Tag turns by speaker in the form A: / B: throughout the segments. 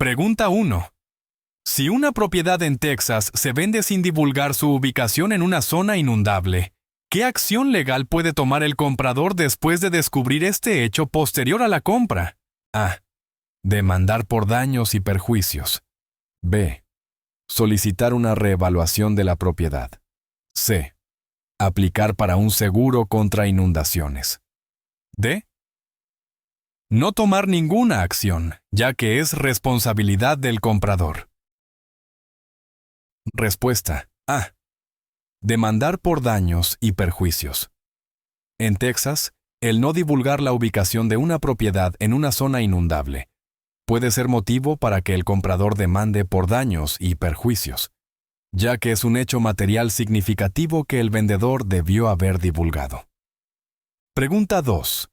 A: Pregunta 1. Si una propiedad en Texas se vende sin divulgar su ubicación en una zona inundable, ¿qué acción legal puede tomar el comprador después de descubrir este hecho posterior a la compra? A. Demandar por daños y perjuicios. B. Solicitar una reevaluación de la propiedad. C. Aplicar para un seguro contra inundaciones. D. No tomar ninguna acción, ya que es responsabilidad del comprador. Respuesta A. Demandar por daños y perjuicios. En Texas, el no divulgar la ubicación de una propiedad en una zona inundable puede ser motivo para que el comprador demande por daños y perjuicios, ya que es un hecho material significativo que el vendedor debió haber divulgado. Pregunta 2.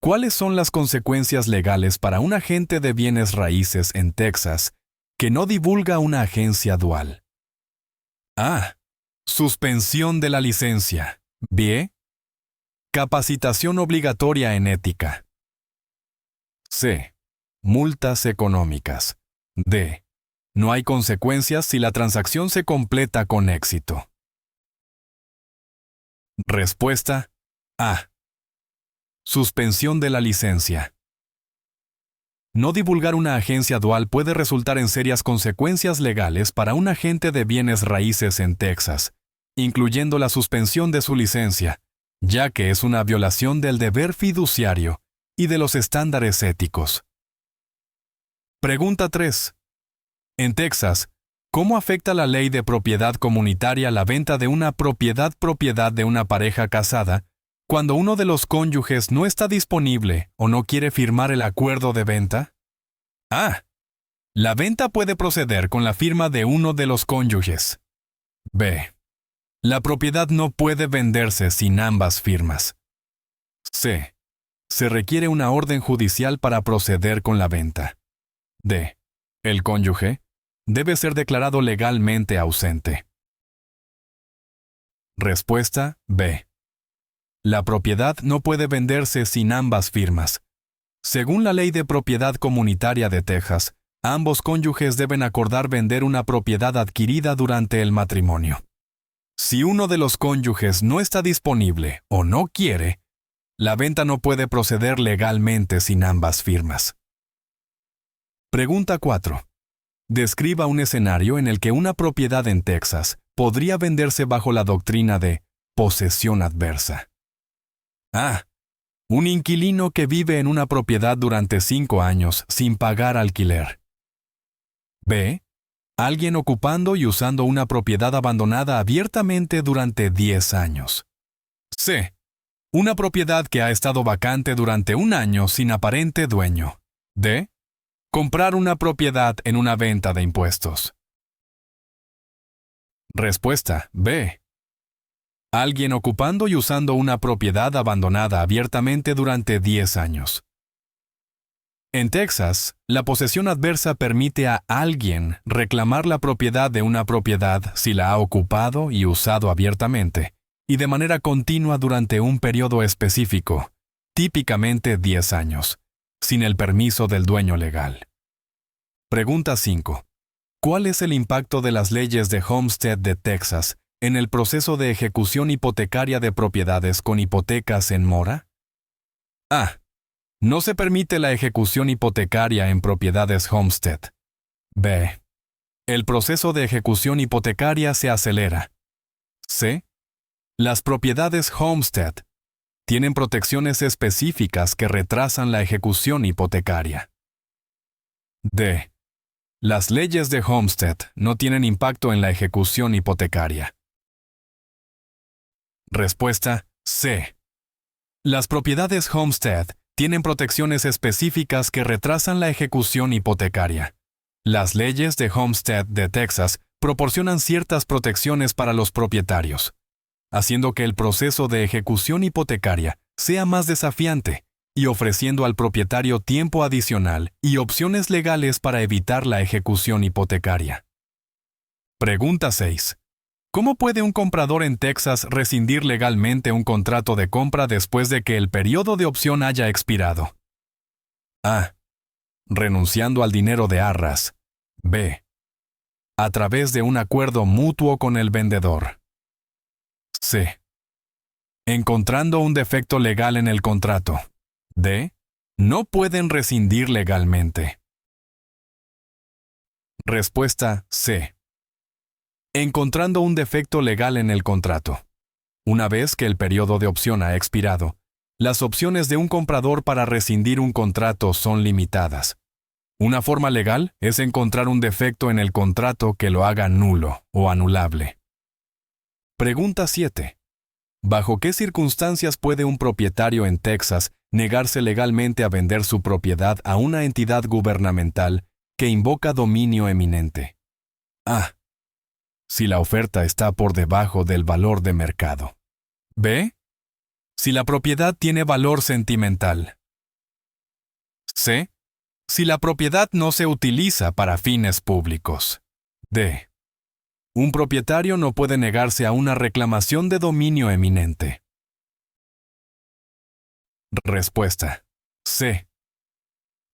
A: ¿Cuáles son las consecuencias legales para un agente de bienes raíces en Texas que no divulga una agencia dual? A. Suspensión de la licencia. B. Capacitación obligatoria en ética. C. Multas económicas. D. No hay consecuencias si la transacción se completa con éxito. Respuesta A. Suspensión de la licencia. No divulgar una agencia dual puede resultar en serias consecuencias legales para un agente de bienes raíces en Texas, incluyendo la suspensión de su licencia, ya que es una violación del deber fiduciario y de los estándares éticos. Pregunta 3. En Texas, ¿cómo afecta la ley de propiedad comunitaria la venta de una propiedad de una pareja casada cuando uno de los cónyuges no está disponible o no quiere firmar el acuerdo de venta? A. La venta puede proceder con la firma de uno de los cónyuges. B. La propiedad no puede venderse sin ambas firmas. C. Se requiere una orden judicial para proceder con la venta. D. El cónyuge debe ser declarado legalmente ausente. Respuesta B. La propiedad no puede venderse sin ambas firmas. Según la Ley de Propiedad Comunitaria de Texas, ambos cónyuges deben acordar vender una propiedad adquirida durante el matrimonio. Si uno de los cónyuges no está disponible o no quiere, la venta no puede proceder legalmente sin ambas firmas. Pregunta 4. Describa un escenario en el que una propiedad en Texas podría venderse bajo la doctrina de posesión adversa. A. Un inquilino que vive en una propiedad durante 5 años sin pagar alquiler. B. Alguien ocupando y usando una propiedad abandonada abiertamente durante 10 años. C. Una propiedad que ha estado vacante durante 1 año sin aparente dueño. D. Comprar una propiedad en una venta de impuestos. Respuesta B. Alguien ocupando y usando una propiedad abandonada abiertamente durante 10 años. En Texas, la posesión adversa permite a alguien reclamar la propiedad de una propiedad si la ha ocupado y usado abiertamente, y de manera continua durante un periodo específico, típicamente 10 años, sin el permiso del dueño legal. Pregunta 5. ¿Cuál es el impacto de las leyes de Homestead de Texas en el proceso de ejecución hipotecaria de propiedades con hipotecas en mora? A. No se permite la ejecución hipotecaria en propiedades Homestead. B. El proceso de ejecución hipotecaria se acelera. C. Las propiedades Homestead tienen protecciones específicas que retrasan la ejecución hipotecaria. D. Las leyes de Homestead no tienen impacto en la ejecución hipotecaria. Respuesta C. Las propiedades Homestead tienen protecciones específicas que retrasan la ejecución hipotecaria. Las leyes de Homestead de Texas proporcionan ciertas protecciones para los propietarios, haciendo que el proceso de ejecución hipotecaria sea más desafiante y ofreciendo al propietario tiempo adicional y opciones legales para evitar la ejecución hipotecaria. Pregunta 6. ¿Cómo puede un comprador en Texas rescindir legalmente un contrato de compra después de que el periodo de opción haya expirado? A. renunciando al dinero de arras. B. A través de un acuerdo mutuo con el vendedor. C. Encontrando un defecto legal en el contrato. D. No pueden rescindir legalmente. Respuesta C. Encontrando un defecto legal en el contrato. Una vez que el periodo de opción ha expirado, las opciones de un comprador para rescindir un contrato son limitadas. Una forma legal es encontrar un defecto en el contrato que lo haga nulo o anulable. Pregunta 7. ¿Bajo qué circunstancias puede un propietario en Texas negarse legalmente a vender su propiedad a una entidad gubernamental que invoca dominio eminente? A. Si la oferta está por debajo del valor de mercado. B. Si la propiedad tiene valor sentimental. C. Si la propiedad no se utiliza para fines públicos. D. Un propietario no puede negarse a una reclamación de dominio eminente. Respuesta. C.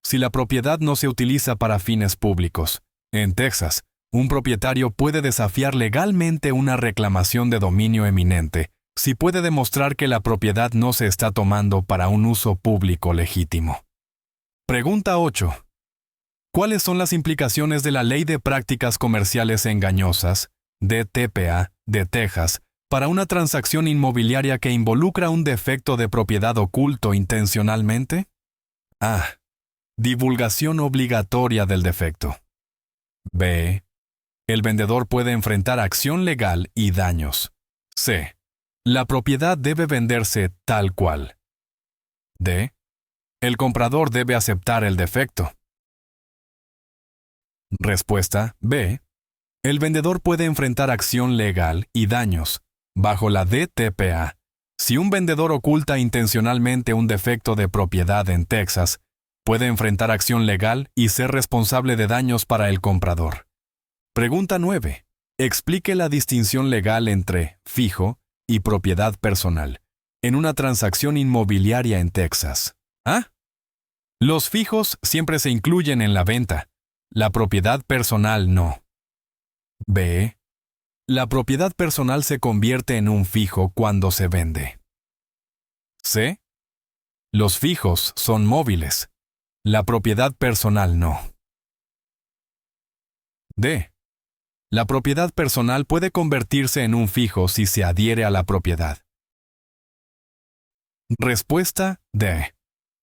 A: Si la propiedad no se utiliza para fines públicos. En Texas, un propietario puede desafiar legalmente una reclamación de dominio eminente si puede demostrar que la propiedad no se está tomando para un uso público legítimo. Pregunta 8. ¿Cuáles son las implicaciones de la Ley de Prácticas Comerciales Engañosas, DTPA, de Texas, para una transacción inmobiliaria que involucra un defecto de propiedad oculto intencionalmente? A. Divulgación obligatoria del defecto. B. El vendedor puede enfrentar acción legal y daños. C. La propiedad debe venderse tal cual. D. El comprador debe aceptar el defecto. Respuesta B. El vendedor puede enfrentar acción legal y daños, bajo la DTPA. Si un vendedor oculta intencionalmente un defecto de propiedad en Texas, puede enfrentar acción legal y ser responsable de daños para el comprador. Pregunta 9. Explique la distinción legal entre fijo y propiedad personal en una transacción inmobiliaria en Texas. A. Los fijos siempre se incluyen en la venta. La propiedad personal no. B. La propiedad personal se convierte en un fijo cuando se vende. C. Los fijos son móviles. La propiedad personal no. D. La propiedad personal puede convertirse en un fijo si se adhiere a la propiedad. Respuesta D.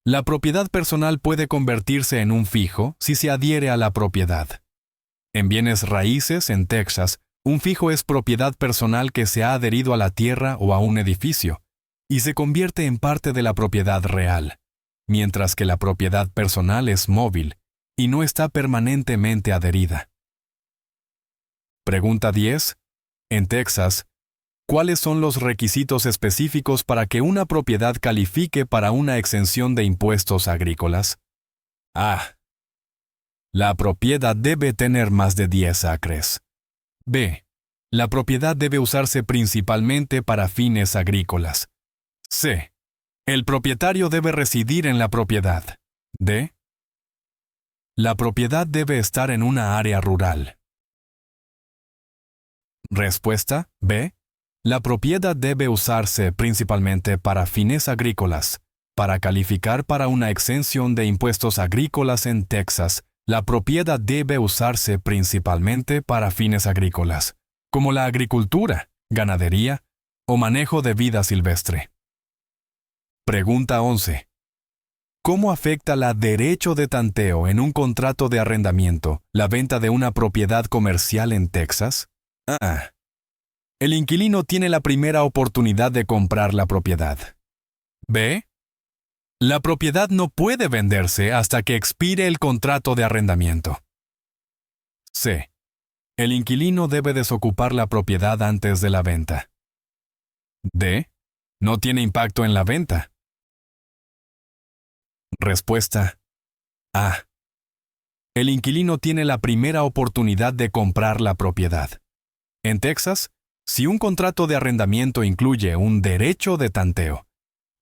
A: La propiedad personal puede convertirse en un fijo si se adhiere a la propiedad. En bienes raíces en Texas, un fijo es propiedad personal que se ha adherido a la tierra o a un edificio, y se convierte en parte de la propiedad real, mientras que la propiedad personal es móvil y no está permanentemente adherida. Pregunta 10. En Texas, ¿cuáles son los requisitos específicos para que una propiedad califique para una exención de impuestos agrícolas? A. La propiedad debe tener más de 10 acres. B. La propiedad debe usarse principalmente para fines agrícolas. C. El propietario debe residir en la propiedad. D. La propiedad debe estar en una área rural. Respuesta B. La propiedad debe usarse principalmente para fines agrícolas. Para calificar para una exención de impuestos agrícolas en Texas, la propiedad debe usarse principalmente para fines agrícolas, como la agricultura, ganadería o manejo de vida silvestre. Pregunta 11. ¿Cómo afecta la derecho de tanteo en un contrato de arrendamiento la venta de una propiedad comercial en Texas? A. El inquilino tiene la primera oportunidad de comprar la propiedad. B. La propiedad no puede venderse hasta que expire el contrato de arrendamiento. C. El inquilino debe desocupar la propiedad antes de la venta. D. No tiene impacto en la venta. Respuesta A. El inquilino tiene la primera oportunidad de comprar la propiedad. En Texas, si un contrato de arrendamiento incluye un derecho de tanteo,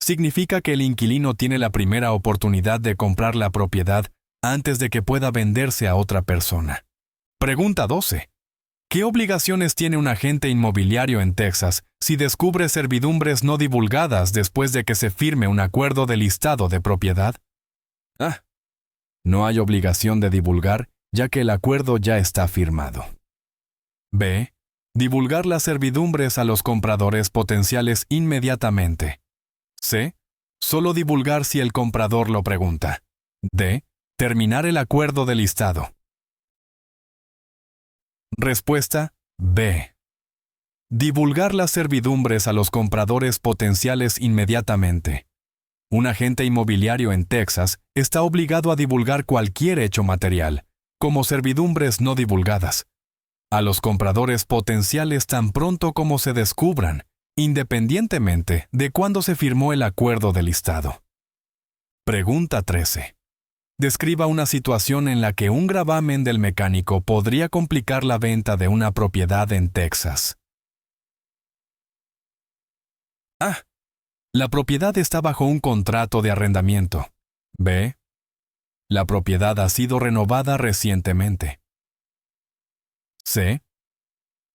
A: significa que el inquilino tiene la primera oportunidad de comprar la propiedad antes de que pueda venderse a otra persona. Pregunta 12. ¿Qué obligaciones tiene un agente inmobiliario en Texas si descubre servidumbres no divulgadas después de que se firme un acuerdo de listado de propiedad? No hay obligación de divulgar, ya que el acuerdo ya está firmado. B. Divulgar las servidumbres a los compradores potenciales inmediatamente. C. Solo divulgar si el comprador lo pregunta. D. Terminar el acuerdo de listado. Respuesta B. Divulgar las servidumbres a los compradores potenciales inmediatamente. Un agente inmobiliario en Texas está obligado a divulgar cualquier hecho material, como servidumbres no divulgadas, a los compradores potenciales tan pronto como se descubran, independientemente de cuándo se firmó el acuerdo de listado. Pregunta 13. Describa una situación en la que un gravamen del mecánico podría complicar la venta de una propiedad en Texas. A. La propiedad está bajo un contrato de arrendamiento. B. La propiedad ha sido renovada recientemente. C.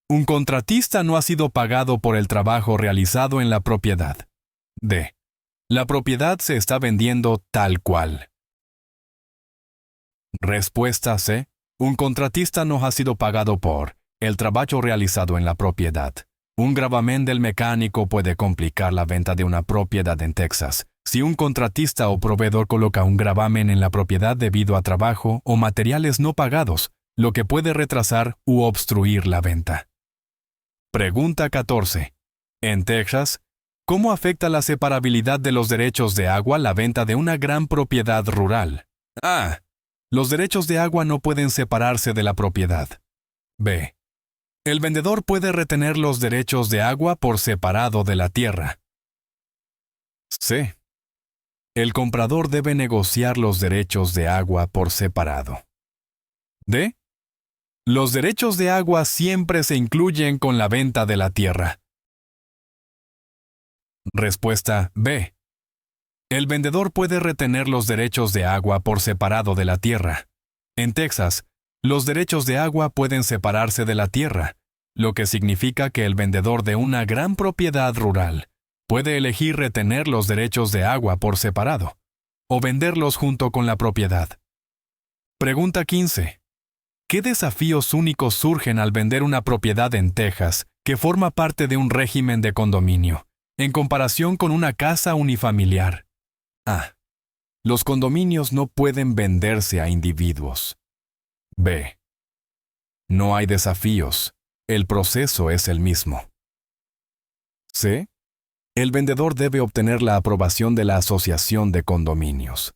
A: Un contratista no ha sido pagado por el trabajo realizado en la propiedad. D. La propiedad se está vendiendo tal cual. Respuesta C. Un contratista no ha sido pagado por el trabajo realizado en la propiedad. Un gravamen del mecánico puede complicar la venta de una propiedad en Texas si un contratista o proveedor coloca un gravamen en la propiedad debido a trabajo o materiales no pagados, lo que puede retrasar u obstruir la venta. Pregunta 14. En Texas, ¿cómo afecta la separabilidad de los derechos de agua la venta de una gran propiedad rural? A. Los derechos de agua no pueden separarse de la propiedad. B. El vendedor puede retener los derechos de agua por separado de la tierra. C. El comprador debe negociar los derechos de agua por separado. D. Los derechos de agua siempre se incluyen con la venta de la tierra. Respuesta B. El vendedor puede retener los derechos de agua por separado de la tierra. En Texas, los derechos de agua pueden separarse de la tierra, lo que significa que el vendedor de una gran propiedad rural puede elegir retener los derechos de agua por separado o venderlos junto con la propiedad. Pregunta 15. ¿Qué desafíos únicos surgen al vender una propiedad en Texas que forma parte de un régimen de condominio, en comparación con una casa unifamiliar? A. Los condominios no pueden venderse a individuos. B. No hay desafíos. El proceso es el mismo. C. El vendedor debe obtener la aprobación de la asociación de condominios.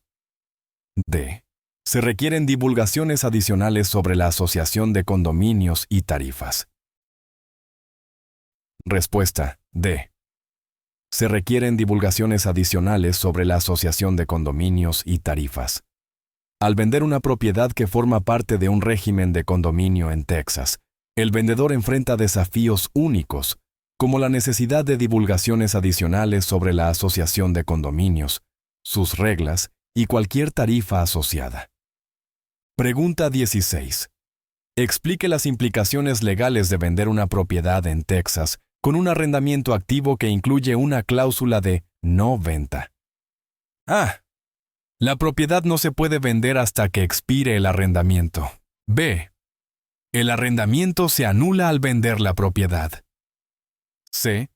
A: D. Se requieren divulgaciones adicionales sobre la asociación de condominios y tarifas. Respuesta D. Se requieren divulgaciones adicionales sobre la asociación de condominios y tarifas. Al vender una propiedad que forma parte de un régimen de condominio en Texas, el vendedor enfrenta desafíos únicos, como la necesidad de divulgaciones adicionales sobre la asociación de condominios, sus reglas y cualquier tarifa asociada. Pregunta 16. Explique las implicaciones legales de vender una propiedad en Texas con un arrendamiento activo que incluye una cláusula de no venta. A. La propiedad no se puede vender hasta que expire el arrendamiento. B. El arrendamiento se anula al vender la propiedad. C.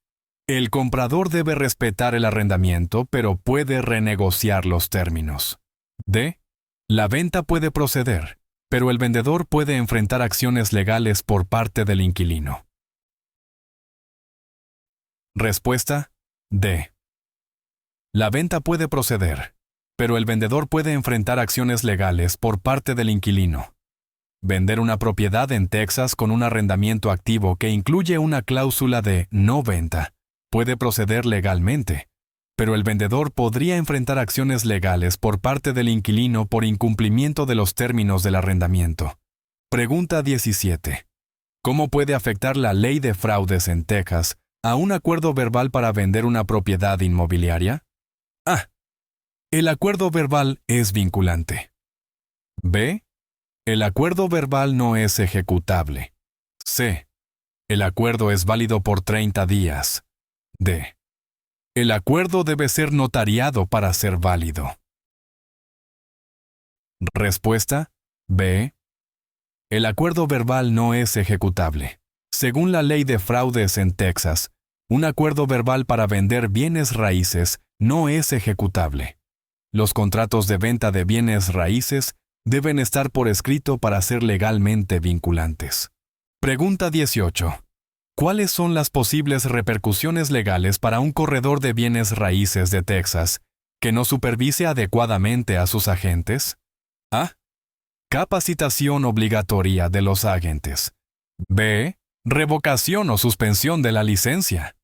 A: El comprador debe respetar el arrendamiento, pero puede renegociar los términos. D. La venta puede proceder, pero el vendedor puede enfrentar acciones legales por parte del inquilino. Respuesta D. La venta puede proceder, pero el vendedor puede enfrentar acciones legales por parte del inquilino. Vender una propiedad en Texas con un arrendamiento activo que incluye una cláusula de no venta puede proceder legalmente, pero el vendedor podría enfrentar acciones legales por parte del inquilino por incumplimiento de los términos del arrendamiento. Pregunta 17. ¿Cómo puede afectar la ley de fraudes en Texas a un acuerdo verbal para vender una propiedad inmobiliaria? A. El acuerdo verbal es vinculante. B. El acuerdo verbal no es ejecutable. C. El acuerdo es válido por 30 días. D. El acuerdo debe ser notariado para ser válido. Respuesta. B. El acuerdo verbal no es ejecutable. Según la ley de fraudes en Texas, un acuerdo verbal para vender bienes raíces no es ejecutable. Los contratos de venta de bienes raíces deben estar por escrito para ser legalmente vinculantes. Pregunta 18. ¿Cuáles son las posibles repercusiones legales para un corredor de bienes raíces de Texas que no supervise adecuadamente a sus agentes? A. Capacitación obligatoria de los agentes. B. Revocación o suspensión de la licencia.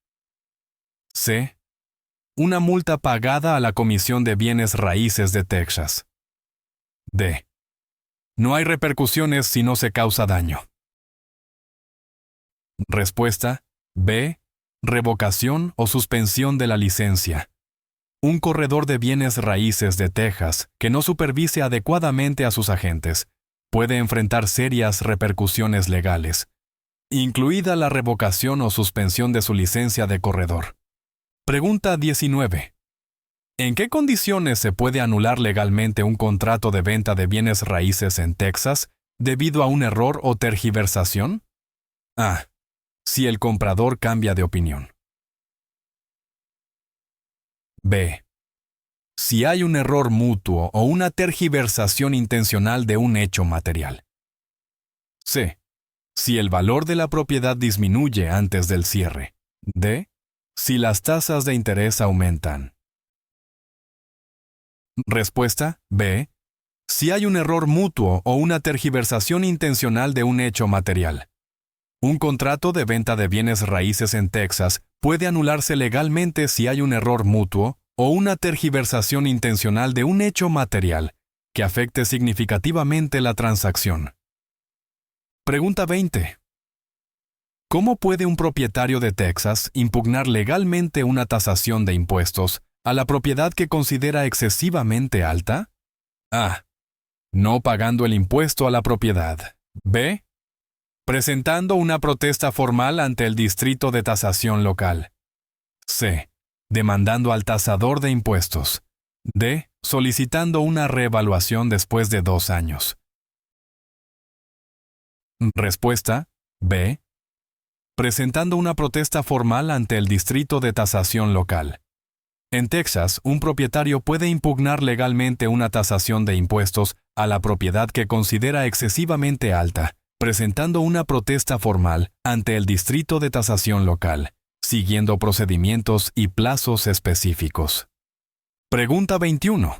A: C. Una multa pagada a la Comisión de Bienes Raíces de Texas. D. No hay repercusiones si no se causa daño. Respuesta. B. Revocación o suspensión de la licencia. Un corredor de bienes raíces de Texas que no supervise adecuadamente a sus agentes puede enfrentar serias repercusiones legales, incluida la revocación o suspensión de su licencia de corredor. Pregunta 19. ¿En qué condiciones se puede anular legalmente un contrato de venta de bienes raíces en Texas debido a un error o tergiversación? A. Si el comprador cambia de opinión. B. Si hay un error mutuo o una tergiversación intencional de un hecho material. C. Si el valor de la propiedad disminuye antes del cierre. D. Si las tasas de interés aumentan. Respuesta. B. Si hay un error mutuo o una tergiversación intencional de un hecho material. Un contrato de venta de bienes raíces en Texas puede anularse legalmente si hay un error mutuo o una tergiversación intencional de un hecho material que afecte significativamente la transacción. Pregunta 20. ¿Cómo puede un propietario de Texas impugnar legalmente una tasación de impuestos a la propiedad que considera excesivamente alta? A. No pagando el impuesto a la propiedad. B. Presentando una protesta formal ante el Distrito de Tasación Local. C. Demandando al tasador de impuestos. D. Solicitando una reevaluación después de 2 años. Respuesta. B. Presentando una protesta formal ante el Distrito de Tasación Local. En Texas, un propietario puede impugnar legalmente una tasación de impuestos a la propiedad que considera excesivamente alta, presentando una protesta formal ante el Distrito de Tasación Local, siguiendo procedimientos y plazos específicos. Pregunta 21.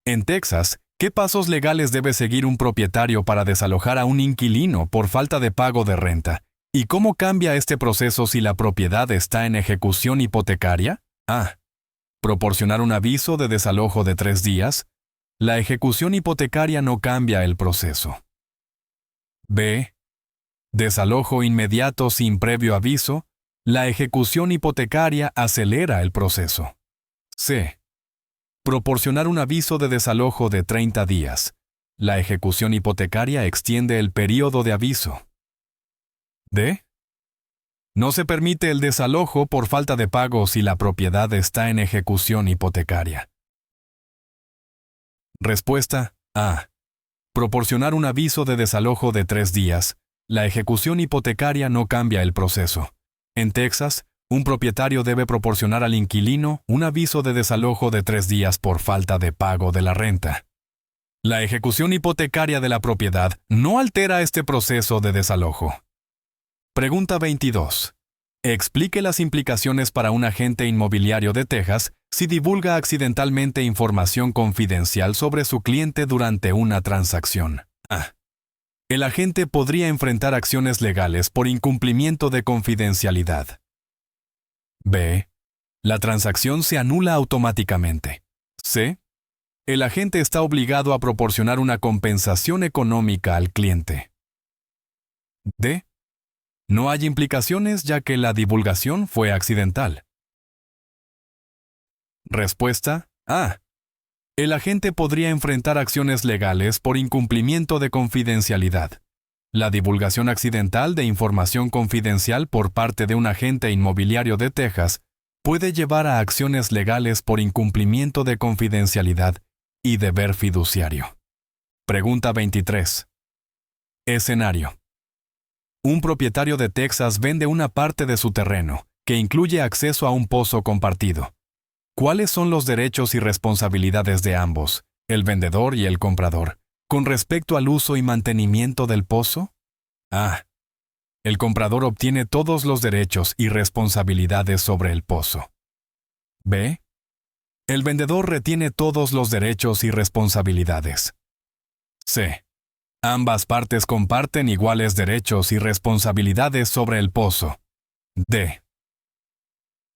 A: En Texas, ¿qué pasos legales debe seguir un propietario para desalojar a un inquilino por falta de pago de renta? ¿Y cómo cambia este proceso si la propiedad está en ejecución hipotecaria? A. Proporcionar un aviso de desalojo de 3 días. La ejecución hipotecaria no cambia el proceso. B. Desalojo inmediato sin previo aviso. La ejecución hipotecaria acelera el proceso. C. Proporcionar un aviso de desalojo de 30 días. La ejecución hipotecaria extiende el período de aviso. D. No se permite el desalojo por falta de pago si la propiedad está en ejecución hipotecaria. Respuesta. A. Proporcionar un aviso de desalojo de 3 días. La ejecución hipotecaria no cambia el proceso. En Texas, un propietario debe proporcionar al inquilino un aviso de desalojo de 3 días por falta de pago de la renta. La ejecución hipotecaria de la propiedad no altera este proceso de desalojo. Pregunta 22. Explique las implicaciones para un agente inmobiliario de Texas si divulga accidentalmente información confidencial sobre su cliente durante una transacción. A. El agente podría enfrentar acciones legales por incumplimiento de confidencialidad. B. La transacción se anula automáticamente. C. El agente está obligado a proporcionar una compensación económica al cliente. D. No hay implicaciones ya que la divulgación fue accidental. Respuesta. A. el agente podría enfrentar acciones legales por incumplimiento de confidencialidad. La divulgación accidental de información confidencial por parte de un agente inmobiliario de Texas puede llevar a acciones legales por incumplimiento de confidencialidad y deber fiduciario. Pregunta 23. Escenario. Un propietario de Texas vende una parte de su terreno, que incluye acceso a un pozo compartido. ¿Cuáles son los derechos y responsabilidades de ambos, el vendedor y el comprador, con respecto al uso y mantenimiento del pozo? A. El comprador obtiene todos los derechos y responsabilidades sobre el pozo. B. El vendedor retiene todos los derechos y responsabilidades. C. Ambas partes comparten iguales derechos y responsabilidades sobre el pozo. D.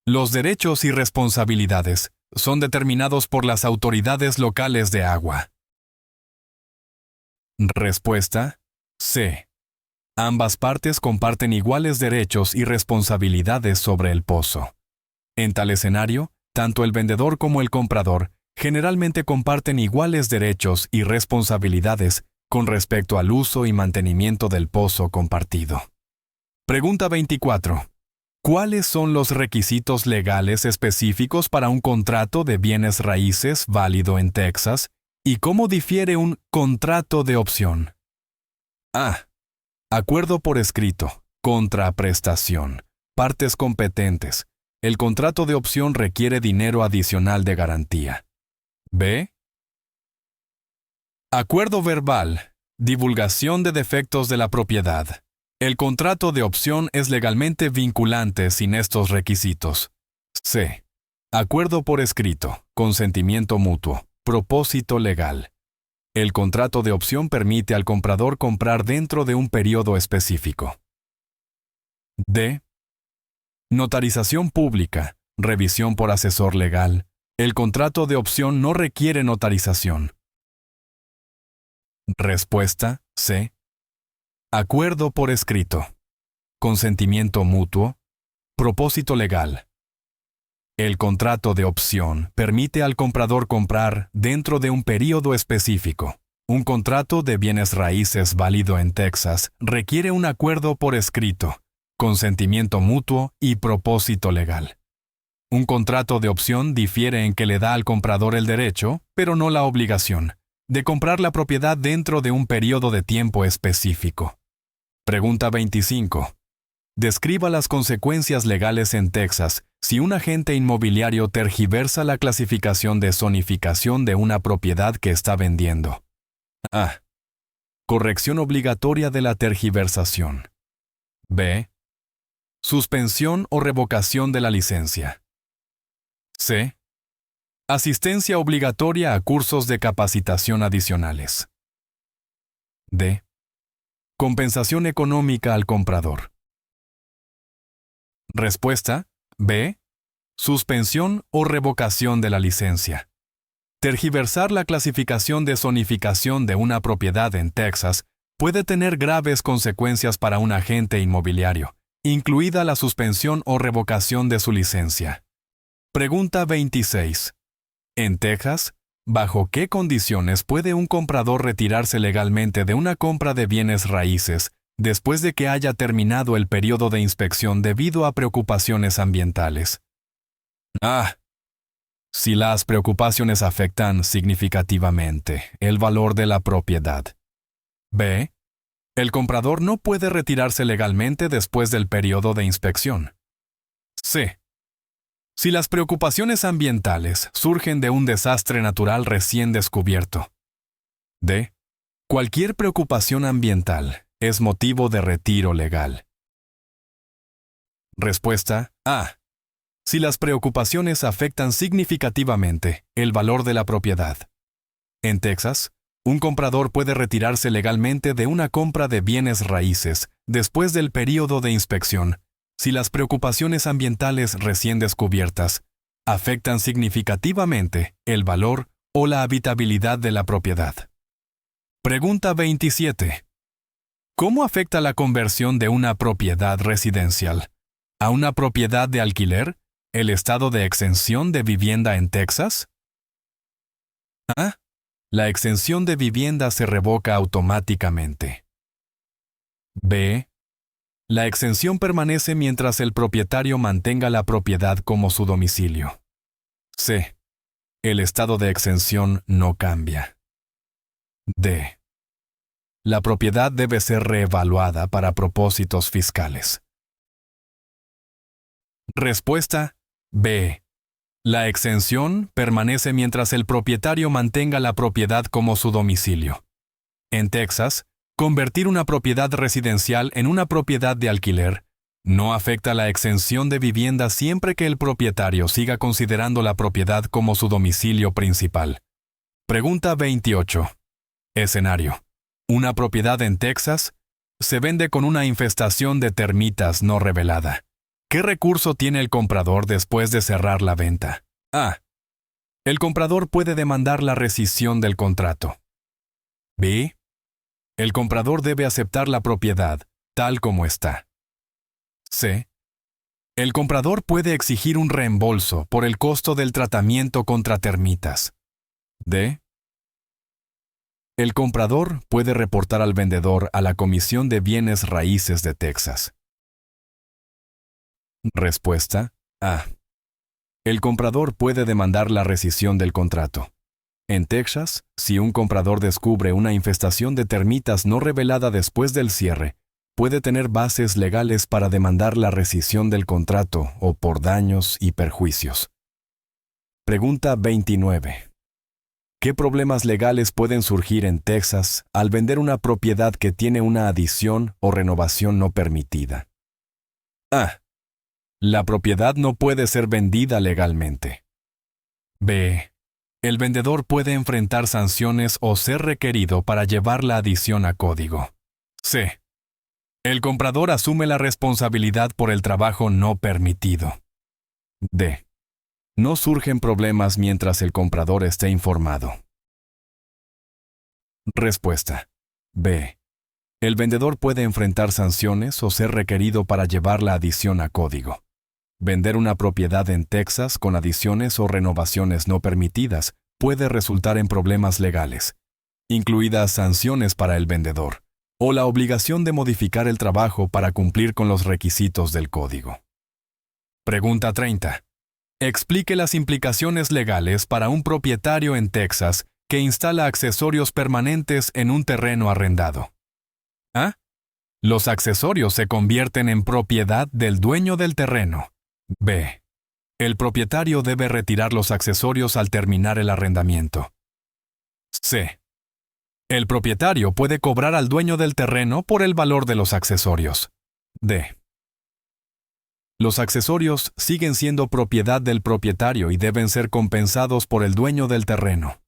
A: Los derechos y responsabilidades son determinados por las autoridades locales de agua. Respuesta: C. Ambas partes comparten iguales derechos y responsabilidades sobre el pozo. En tal escenario, tanto el vendedor como el comprador generalmente comparten iguales derechos y responsabilidades con respecto al uso y mantenimiento del pozo compartido. Pregunta 24. ¿Cuáles son los requisitos legales específicos para un contrato de bienes raíces válido en Texas y cómo difiere un contrato de opción? A. Acuerdo por escrito, contraprestación, partes competentes. El contrato de opción requiere dinero adicional de garantía. B. Acuerdo verbal, divulgación de defectos de la propiedad. El contrato de opción es legalmente vinculante sin estos requisitos. C. Acuerdo por escrito, consentimiento mutuo, propósito legal. El contrato de opción permite al comprador comprar dentro de un periodo específico. D. Notarización pública, revisión por asesor legal. El contrato de opción no requiere notarización. Respuesta: C. Acuerdo por escrito, consentimiento mutuo, propósito legal. El contrato de opción permite al comprador comprar dentro de un período específico. Un contrato de bienes raíces válido en Texas requiere un acuerdo por escrito, consentimiento mutuo y propósito legal. Un contrato de opción difiere en que le da al comprador el derecho, pero no la obligación, de comprar la propiedad dentro de un período de tiempo específico. Pregunta 25. Describa las consecuencias legales en Texas si un agente inmobiliario tergiversa la clasificación de zonificación de una propiedad que está vendiendo. A. Corrección obligatoria de la tergiversación. B. Suspensión o revocación de la licencia. C. Asistencia obligatoria a cursos de capacitación adicionales. D. Compensación económica al comprador. Respuesta: B. Suspensión o revocación de la licencia. Tergiversar la clasificación de zonificación de una propiedad en Texas puede tener graves consecuencias para un agente inmobiliario, incluida la suspensión o revocación de su licencia. Pregunta 26. En Texas, ¿bajo qué condiciones puede un comprador retirarse legalmente de una compra de bienes raíces después de que haya terminado el periodo de inspección debido a preocupaciones ambientales? A. Si las preocupaciones afectan significativamente el valor de la propiedad. B. El comprador no puede retirarse legalmente después del periodo de inspección. C. Si las preocupaciones ambientales surgen de un desastre natural recién descubierto. D. Cualquier preocupación ambiental es motivo de retiro legal. Respuesta: A. Si las preocupaciones afectan significativamente el valor de la propiedad. En Texas, un comprador puede retirarse legalmente de una compra de bienes raíces después del período de inspección si las preocupaciones ambientales recién descubiertas afectan significativamente el valor o la habitabilidad de la propiedad. Pregunta 27. ¿Cómo afecta la conversión de una propiedad residencial a una propiedad de alquiler el estado de exención de vivienda en Texas? A. La exención de vivienda se revoca automáticamente. B. La exención permanece mientras el propietario mantenga la propiedad como su domicilio. C. El estado de exención no cambia. D. La propiedad debe ser reevaluada para propósitos fiscales. Respuesta B. La exención permanece mientras el propietario mantenga la propiedad como su domicilio. En Texas, convertir una propiedad residencial en una propiedad de alquiler no afecta la exención de vivienda siempre que el propietario siga considerando la propiedad como su domicilio principal. Pregunta 28. Escenario. Una propiedad en Texas se vende con una infestación de termitas no revelada. ¿Qué recurso tiene el comprador después de cerrar la venta? A. El comprador puede demandar la rescisión del contrato. B. El comprador debe aceptar la propiedad, tal como está. C. El comprador puede exigir un reembolso por el costo del tratamiento contra termitas. D. El comprador puede reportar al vendedor a la Comisión de Bienes Raíces de Texas. Respuesta A. El comprador puede demandar la rescisión del contrato. En Texas, si un comprador descubre una infestación de termitas no revelada después del cierre, puede tener bases legales para demandar la rescisión del contrato o por daños y perjuicios. Pregunta 29. ¿Qué problemas legales pueden surgir en Texas al vender una propiedad que tiene una adición o renovación no permitida? A. La propiedad no puede ser vendida legalmente. B. El vendedor puede enfrentar sanciones o ser requerido para llevar la adición a código. C. El comprador asume la responsabilidad por el trabajo no permitido. D. No surgen problemas mientras el comprador esté informado. Respuesta. B. El vendedor puede enfrentar sanciones o ser requerido para llevar la adición a código. Vender una propiedad en Texas con adiciones o renovaciones no permitidas puede resultar en problemas legales, incluidas sanciones para el vendedor, o la obligación de modificar el trabajo para cumplir con los requisitos del código. Pregunta 30. Explique las implicaciones legales para un propietario en Texas que instala accesorios permanentes en un terreno arrendado. A. Los accesorios se convierten en propiedad del dueño del terreno. B. El propietario debe retirar los accesorios al terminar el arrendamiento. C. El propietario puede cobrar al dueño del terreno por el valor de los accesorios. D. Los accesorios siguen siendo propiedad del propietario y deben ser compensados por el dueño del terreno.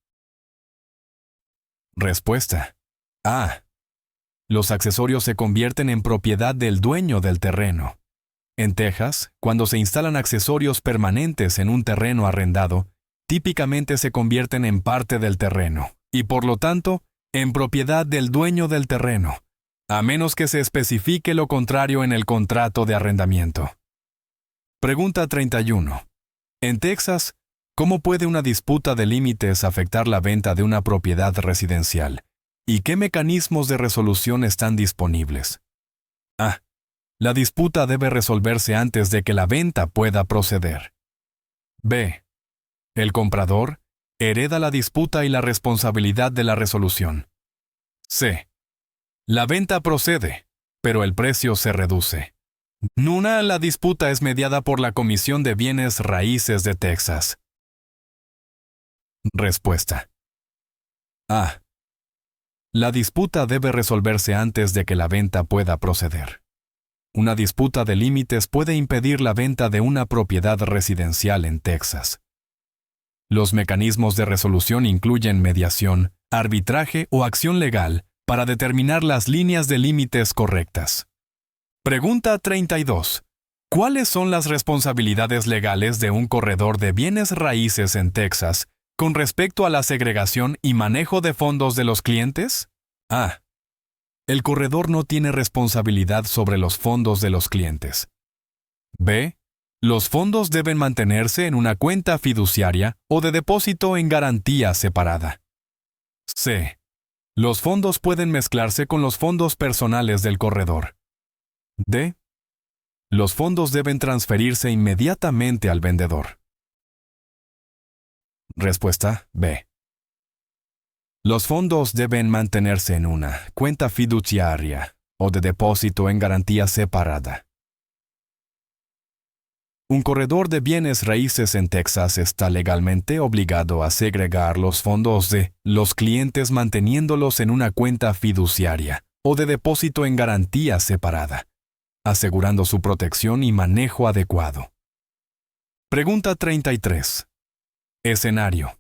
A: Respuesta. A. Los accesorios se convierten en propiedad del dueño del terreno. En Texas, cuando se instalan accesorios permanentes en un terreno arrendado, típicamente se convierten en parte del terreno y, por lo tanto, en propiedad del dueño del terreno, a menos que se especifique lo contrario en el contrato de arrendamiento. Pregunta 31. En Texas, ¿cómo puede una disputa de límites afectar la venta de una propiedad residencial? ¿Y qué mecanismos de resolución están disponibles? A. La disputa debe resolverse antes de que la venta pueda proceder. B. El comprador hereda la disputa y la responsabilidad de la resolución. C. La venta procede, pero el precio se reduce. La disputa es mediada por la Comisión de Bienes Raíces de Texas. Respuesta. A. La disputa debe resolverse antes de que la venta pueda proceder. Una disputa de límites puede impedir la venta de una propiedad residencial en Texas. Los mecanismos de resolución incluyen mediación, arbitraje o acción legal para determinar las líneas de límites correctas. Pregunta 32. ¿Cuáles son las responsabilidades legales de un corredor de bienes raíces en Texas con respecto a la segregación y manejo de fondos de los clientes? A. El corredor no tiene responsabilidad sobre los fondos de los clientes. B. Los fondos deben mantenerse en una cuenta fiduciaria o de depósito en garantía separada. C. Los fondos pueden mezclarse con los fondos personales del corredor. D. Los fondos deben transferirse inmediatamente al vendedor. Respuesta B. Los fondos deben mantenerse en una cuenta fiduciaria o de depósito en garantía separada. Un corredor de bienes raíces en Texas está legalmente obligado a segregar los fondos de los clientes manteniéndolos en una cuenta fiduciaria o de depósito en garantía separada, asegurando su protección y manejo adecuado. Pregunta 33. Escenario.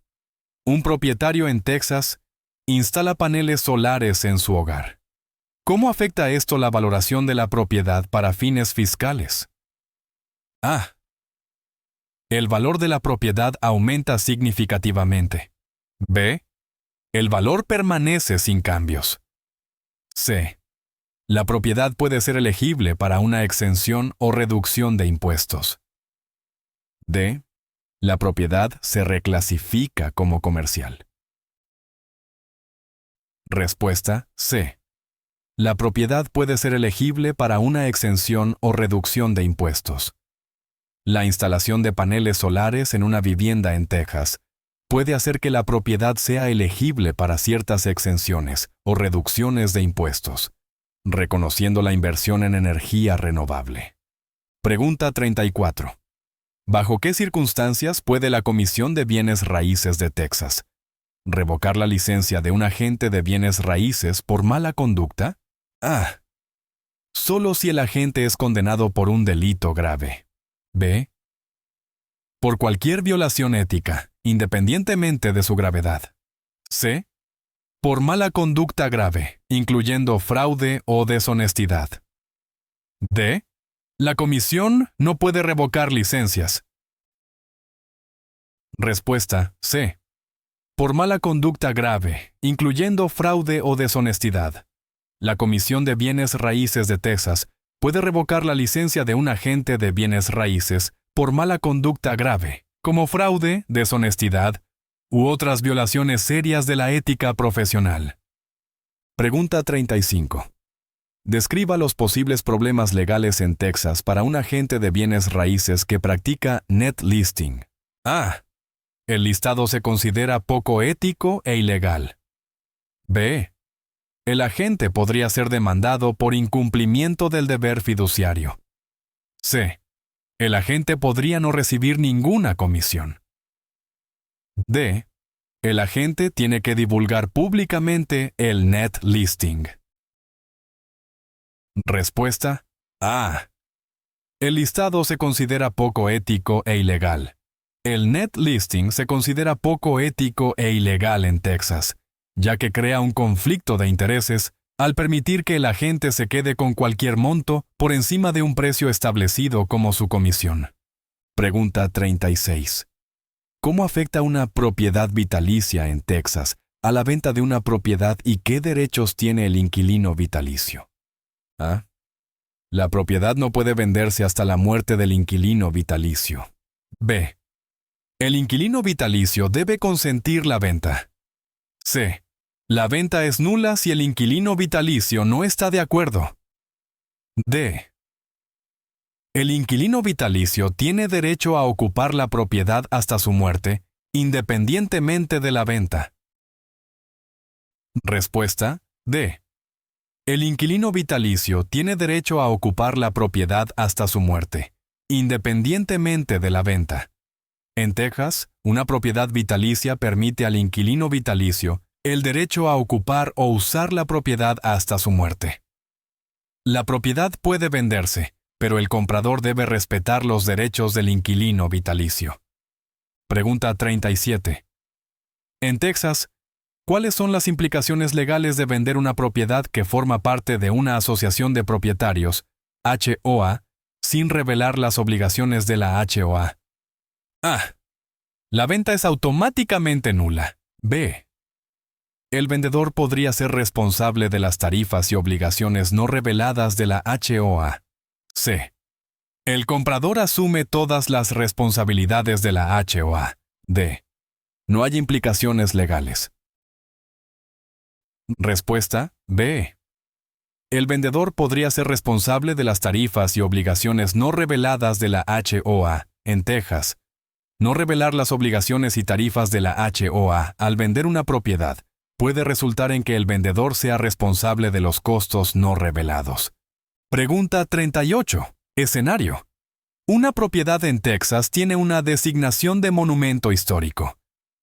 A: Un propietario en Texas instala paneles solares en su hogar. ¿Cómo afecta esto la valoración de la propiedad para fines fiscales? A. El valor de la propiedad aumenta significativamente. B. El valor permanece sin cambios. C. La propiedad puede ser elegible para una exención o reducción de impuestos. D. La propiedad se reclasifica como comercial. Respuesta C. La propiedad puede ser elegible para una exención o reducción de impuestos. La instalación de paneles solares en una vivienda en Texas puede hacer que la propiedad sea elegible para ciertas exenciones o reducciones de impuestos, reconociendo la inversión en energía renovable. Pregunta 34. ¿Bajo qué circunstancias puede la Comisión de Bienes Raíces de Texas revocar la licencia de un agente de bienes raíces por mala conducta? A. Solo si el agente es condenado por un delito grave. B. Por cualquier violación ética, independientemente de su gravedad. C. Por mala conducta grave, incluyendo fraude o deshonestidad. D. La comisión no puede revocar licencias. Respuesta C. Por mala conducta grave, incluyendo fraude o deshonestidad. La Comisión de Bienes Raíces de Texas puede revocar la licencia de un agente de bienes raíces por mala conducta grave, como fraude, deshonestidad u otras violaciones serias de la ética profesional. Pregunta 35. Describa los posibles problemas legales en Texas para un agente de bienes raíces que practica net listing. A. El listado se considera poco ético e ilegal. B. El agente podría ser demandado por incumplimiento del deber fiduciario. C. El agente podría no recibir ninguna comisión. D. El agente tiene que divulgar públicamente el net listing. Respuesta A. El listado se considera poco ético e ilegal. El net listing se considera poco ético e ilegal en Texas, ya que crea un conflicto de intereses al permitir que el agente se quede con cualquier monto por encima de un precio establecido como su comisión. Pregunta 36. ¿Cómo afecta una propiedad vitalicia en Texas a la venta de una propiedad y qué derechos tiene el inquilino vitalicio? A. La propiedad no puede venderse hasta la muerte del inquilino vitalicio. B. El inquilino vitalicio debe consentir la venta. C. La venta es nula si el inquilino vitalicio no está de acuerdo. D. El inquilino vitalicio tiene derecho a ocupar la propiedad hasta su muerte, independientemente de la venta. Respuesta D. El inquilino vitalicio tiene derecho a ocupar la propiedad hasta su muerte, independientemente de la venta. En Texas, una propiedad vitalicia permite al inquilino vitalicio el derecho a ocupar o usar la propiedad hasta su muerte. La propiedad puede venderse, pero el comprador debe respetar los derechos del inquilino vitalicio. Pregunta 37. En Texas, ¿cuáles son las implicaciones legales de vender una propiedad que forma parte de una asociación de propietarios, HOA, sin revelar las obligaciones de la HOA? A. La venta es automáticamente nula. B. El vendedor podría ser responsable de las tarifas y obligaciones no reveladas de la HOA. C. El comprador asume todas las responsabilidades de la HOA. D. No hay implicaciones legales. Respuesta B. El vendedor podría ser responsable de las tarifas y obligaciones no reveladas de la HOA en Texas. No revelar las obligaciones y tarifas de la HOA al vender una propiedad puede resultar en que el vendedor sea responsable de los costos no revelados. Pregunta 38. Escenario. Una propiedad en Texas tiene una designación de monumento histórico.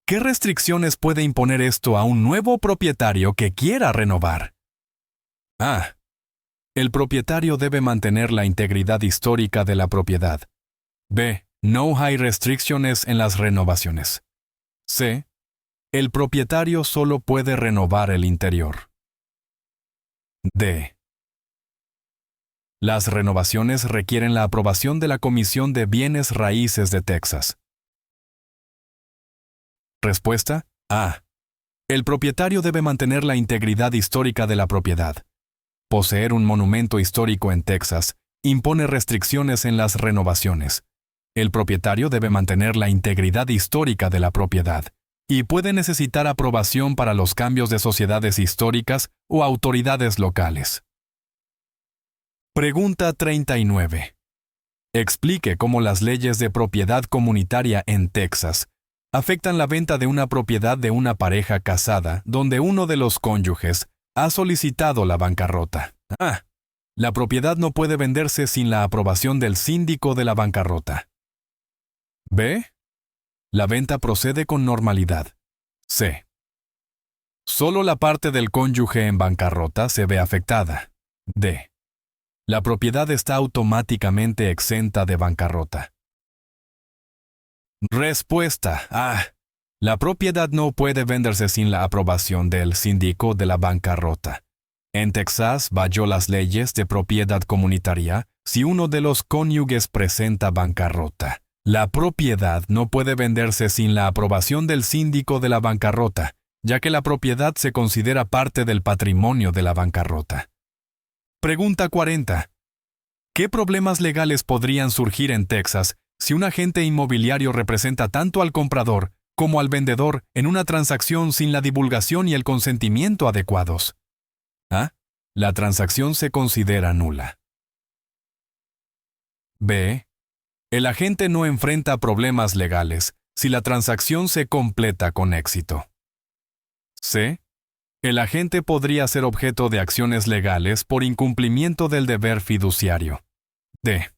A: ¿Qué restricciones puede imponer esto a un nuevo propietario que quiera renovar? A. El propietario debe mantener la integridad histórica de la propiedad. B. No hay restricciones en las renovaciones. C. El propietario solo puede renovar el interior. D. Las renovaciones requieren la aprobación de la Comisión de Bienes Raíces de Texas. Respuesta A. El propietario debe mantener la integridad histórica de la propiedad. Poseer un monumento histórico en Texas impone restricciones en las renovaciones. El propietario debe mantener la integridad histórica de la propiedad y puede necesitar aprobación para los cambios de sociedades históricas o autoridades locales. Pregunta 39. Explique cómo las leyes de propiedad comunitaria en Texas afectan la venta de una propiedad de una pareja casada donde uno de los cónyuges ha solicitado la bancarrota. A. La propiedad no puede venderse sin la aprobación del síndico de la bancarrota. B. La venta procede con normalidad. C. Solo la parte del cónyuge en bancarrota se ve afectada. D. La propiedad está automáticamente exenta de bancarrota. Respuesta A. La propiedad no puede venderse sin la aprobación del síndico de la bancarrota. En Texas, bajo las leyes de propiedad comunitaria, si uno de los cónyuges presenta bancarrota, la propiedad no puede venderse sin la aprobación del síndico de la bancarrota, ya que la propiedad se considera parte del patrimonio de la bancarrota. Pregunta 40. ¿Qué problemas legales podrían surgir en Texas si un agente inmobiliario representa tanto al comprador como al vendedor en una transacción sin la divulgación y el consentimiento adecuados? A. La transacción se considera nula. B. El agente no enfrenta problemas legales si la transacción se completa con éxito. C. El agente podría ser objeto de acciones legales por incumplimiento del deber fiduciario. D.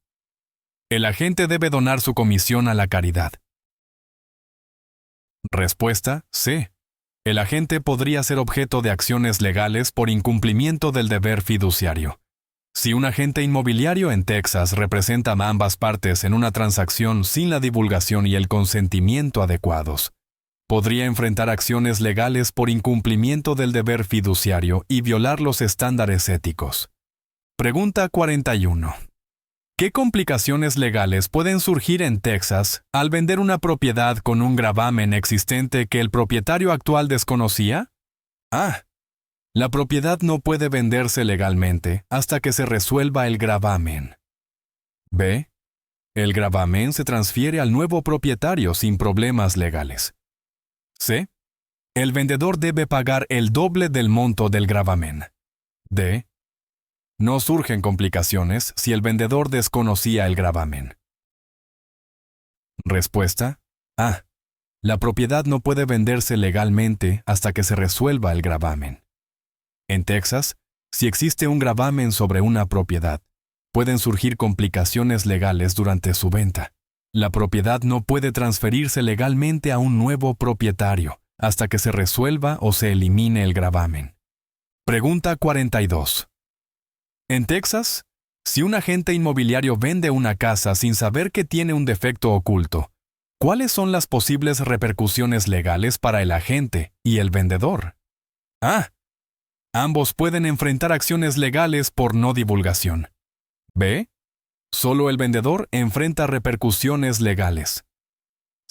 A: El agente debe donar su comisión a la caridad. Respuesta C. El agente podría ser objeto de acciones legales por incumplimiento del deber fiduciario. Si un agente inmobiliario en Texas representa a ambas partes en una transacción sin la divulgación y el consentimiento adecuados, podría enfrentar acciones legales por incumplimiento del deber fiduciario y violar los estándares éticos. Pregunta 41. ¿Qué complicaciones legales pueden surgir en Texas al vender una propiedad con un gravamen existente que el propietario actual desconocía? A. La propiedad no puede venderse legalmente hasta que se resuelva el gravamen. B. El gravamen se transfiere al nuevo propietario sin problemas legales. C. El vendedor debe pagar el doble del monto del gravamen. D. No surgen complicaciones si el vendedor desconocía el gravamen. Respuesta A. La propiedad no puede venderse legalmente hasta que se resuelva el gravamen. En Texas, si existe un gravamen sobre una propiedad, pueden surgir complicaciones legales durante su venta. La propiedad no puede transferirse legalmente a un nuevo propietario hasta que se resuelva o se elimine el gravamen. Pregunta 42. En Texas, si un agente inmobiliario vende una casa sin saber que tiene un defecto oculto, ¿cuáles son las posibles repercusiones legales para el agente y el vendedor? A. Ambos pueden enfrentar acciones legales por no divulgación. B. Solo el vendedor enfrenta repercusiones legales.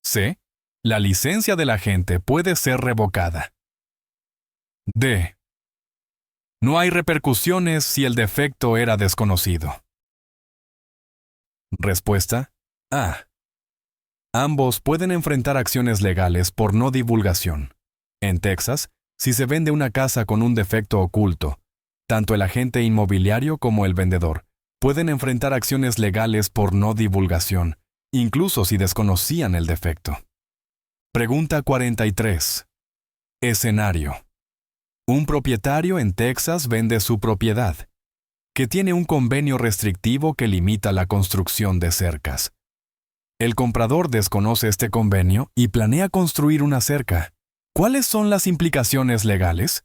A: C. La licencia del agente puede ser revocada. D. No hay repercusiones si el defecto era desconocido. Respuesta: A. Ambos pueden enfrentar acciones legales por no divulgación. En Texas, si se vende una casa con un defecto oculto, tanto el agente inmobiliario como el vendedor pueden enfrentar acciones legales por no divulgación, incluso si desconocían el defecto. Pregunta 43. Escenario. Un propietario en Texas vende su propiedad, que tiene un convenio restrictivo que limita la construcción de cercas. El comprador desconoce este convenio y planea construir una cerca. ¿Cuáles son las implicaciones legales?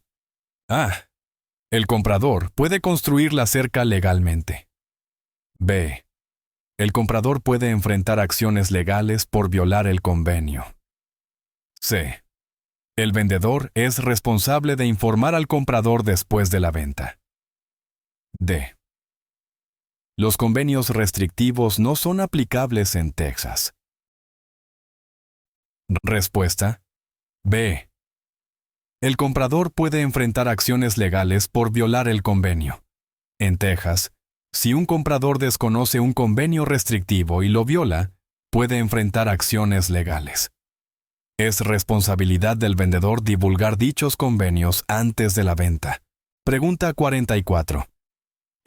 A: A. El comprador puede construir la cerca legalmente. B. El comprador puede enfrentar acciones legales por violar el convenio. C. El vendedor es responsable de informar al comprador después de la venta. D. Los convenios restrictivos no son aplicables en Texas. Respuesta: B. El comprador puede enfrentar acciones legales por violar el convenio. En Texas, si un comprador desconoce un convenio restrictivo y lo viola, puede enfrentar acciones legales. Es responsabilidad del vendedor divulgar dichos convenios antes de la venta. Pregunta 44.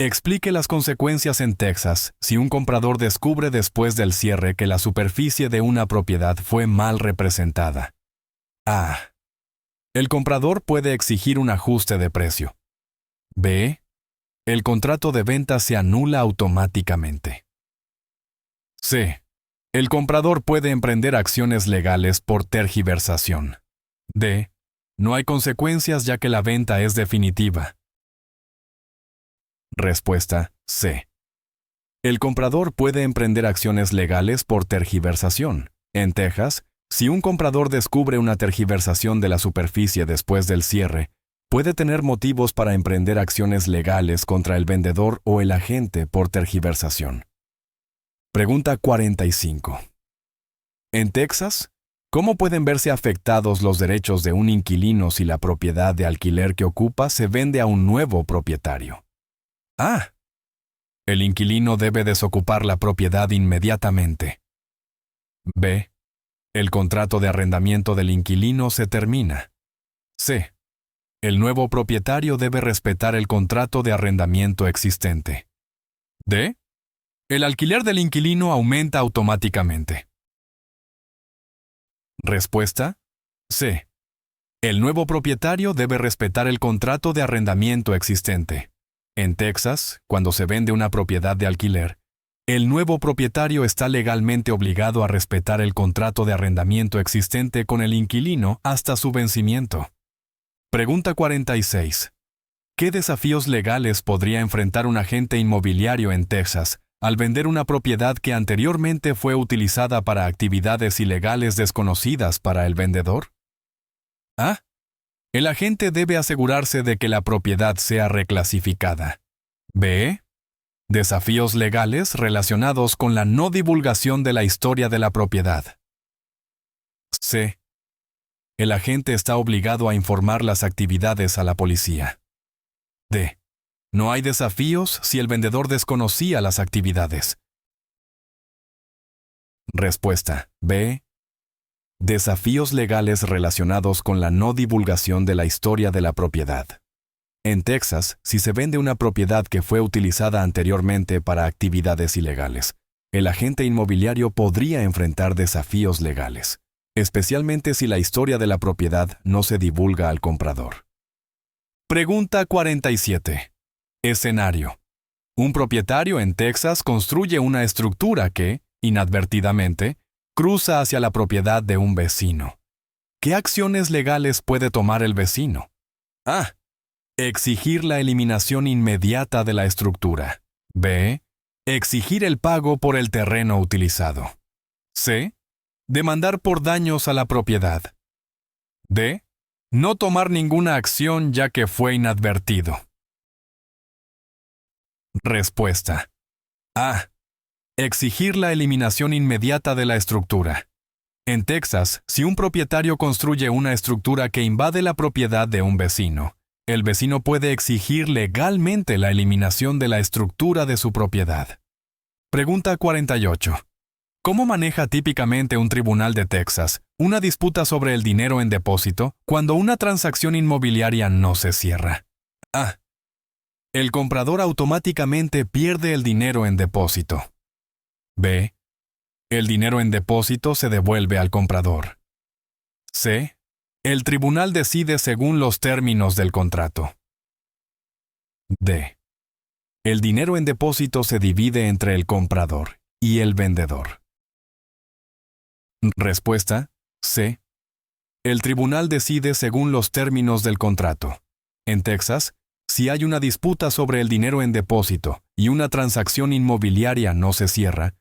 A: Explique las consecuencias en Texas si un comprador descubre después del cierre que la superficie de una propiedad fue mal representada. A. El comprador puede exigir un ajuste de precio. B. El contrato de venta se anula automáticamente. C. El comprador puede emprender acciones legales por tergiversación. D. No hay consecuencias ya que la venta es definitiva. Respuesta: C. El comprador puede emprender acciones legales por tergiversación. En Texas, si un comprador descubre una tergiversación de la superficie después del cierre, puede tener motivos para emprender acciones legales contra el vendedor o el agente por tergiversación. Pregunta 45. En Texas, ¿cómo pueden verse afectados los derechos de un inquilino si la propiedad de alquiler que ocupa se vende a un nuevo propietario? A. El inquilino debe desocupar la propiedad inmediatamente. B. El contrato de arrendamiento del inquilino se termina. C. El nuevo propietario debe respetar el contrato de arrendamiento existente. D. El alquiler del inquilino aumenta automáticamente. Respuesta: C. El nuevo propietario debe respetar el contrato de arrendamiento existente. En Texas, cuando se vende una propiedad de alquiler, el nuevo propietario está legalmente obligado a respetar el contrato de arrendamiento existente con el inquilino hasta su vencimiento. Pregunta 46. ¿Qué desafíos legales podría enfrentar un agente inmobiliario en Texas al vender una propiedad que anteriormente fue utilizada para actividades ilegales desconocidas para el vendedor? A. El agente debe asegurarse de que la propiedad sea reclasificada. B. Desafíos legales relacionados con la no divulgación de la historia de la propiedad. C. El agente está obligado a informar las actividades a la policía. D. No hay desafíos si el vendedor desconocía las actividades. Respuesta: B. Desafíos legales relacionados con la no divulgación de la historia de la propiedad. En Texas, si se vende una propiedad que fue utilizada anteriormente para actividades ilegales, el agente inmobiliario podría enfrentar desafíos legales, especialmente si la historia de la propiedad no se divulga al comprador. Pregunta 47. Escenario. Un propietario en Texas construye una estructura que, inadvertidamente, cruza hacia la propiedad de un vecino. ¿Qué acciones legales puede tomar el vecino? A. Exigir la eliminación inmediata de la estructura. B. Exigir el pago por el terreno utilizado. C. Demandar por daños a la propiedad. D. No tomar ninguna acción ya que fue inadvertido. Respuesta: A. Exigir la eliminación inmediata de la estructura. En Texas, si un propietario construye una estructura que invade la propiedad de un vecino, el vecino puede exigir legalmente la eliminación de la estructura de su propiedad. Pregunta 48. ¿Cómo maneja típicamente un tribunal de Texas una disputa sobre el dinero en depósito cuando una transacción inmobiliaria no se cierra? A. El comprador automáticamente pierde el dinero en depósito. B. El dinero en depósito se devuelve al comprador. C. El tribunal decide según los términos del contrato. D. El dinero en depósito se divide entre el comprador y el vendedor. Respuesta: C. El tribunal decide según los términos del contrato. En Texas, si hay una disputa sobre el dinero en depósito y una transacción inmobiliaria no se cierra,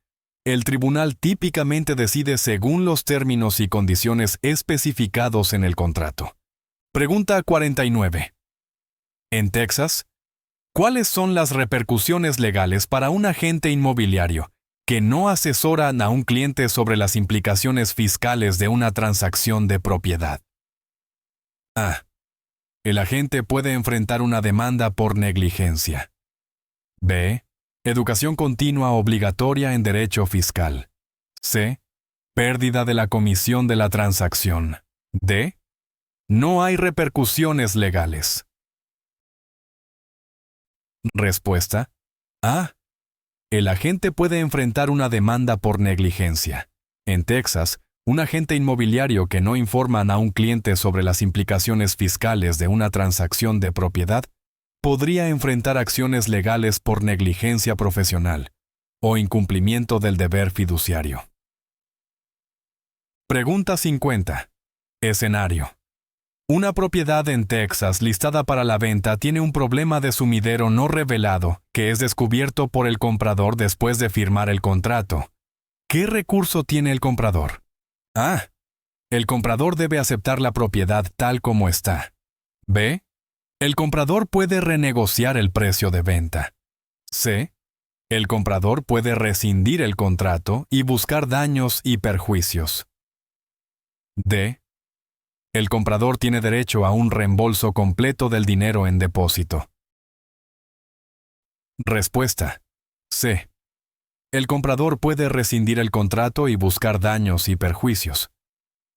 A: el tribunal típicamente decide según los términos y condiciones especificados en el contrato. Pregunta 49. En Texas, ¿cuáles son las repercusiones legales para un agente inmobiliario que no asesoran a un cliente sobre las implicaciones fiscales de una transacción de propiedad? A. El agente puede enfrentar una demanda por negligencia. B. Educación continua obligatoria en derecho fiscal. C. Pérdida de la comisión de la transacción. D. No hay repercusiones legales. Respuesta: A. El agente puede enfrentar una demanda por negligencia. En Texas, un agente inmobiliario que no informa a un cliente sobre las implicaciones fiscales de una transacción de propiedad podría enfrentar acciones legales por negligencia profesional o incumplimiento del deber fiduciario. Pregunta 50. Escenario. Una propiedad en Texas listada para la venta tiene un problema de sumidero no revelado que es descubierto por el comprador después de firmar el contrato. ¿Qué recurso tiene el comprador? A. El comprador debe aceptar la propiedad tal como está. B. El comprador puede renegociar el precio de venta. C. El comprador puede rescindir el contrato y buscar daños y perjuicios. D. El comprador tiene derecho a un reembolso completo del dinero en depósito. Respuesta: C. El comprador puede rescindir el contrato y buscar daños y perjuicios.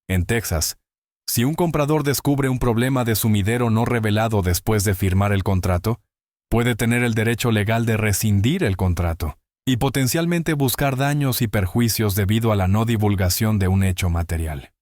A: En Texas, si un comprador descubre un problema de sumidero no revelado después de firmar el contrato, puede tener el derecho legal de rescindir el contrato y potencialmente buscar daños y perjuicios debido a la no divulgación de un hecho material.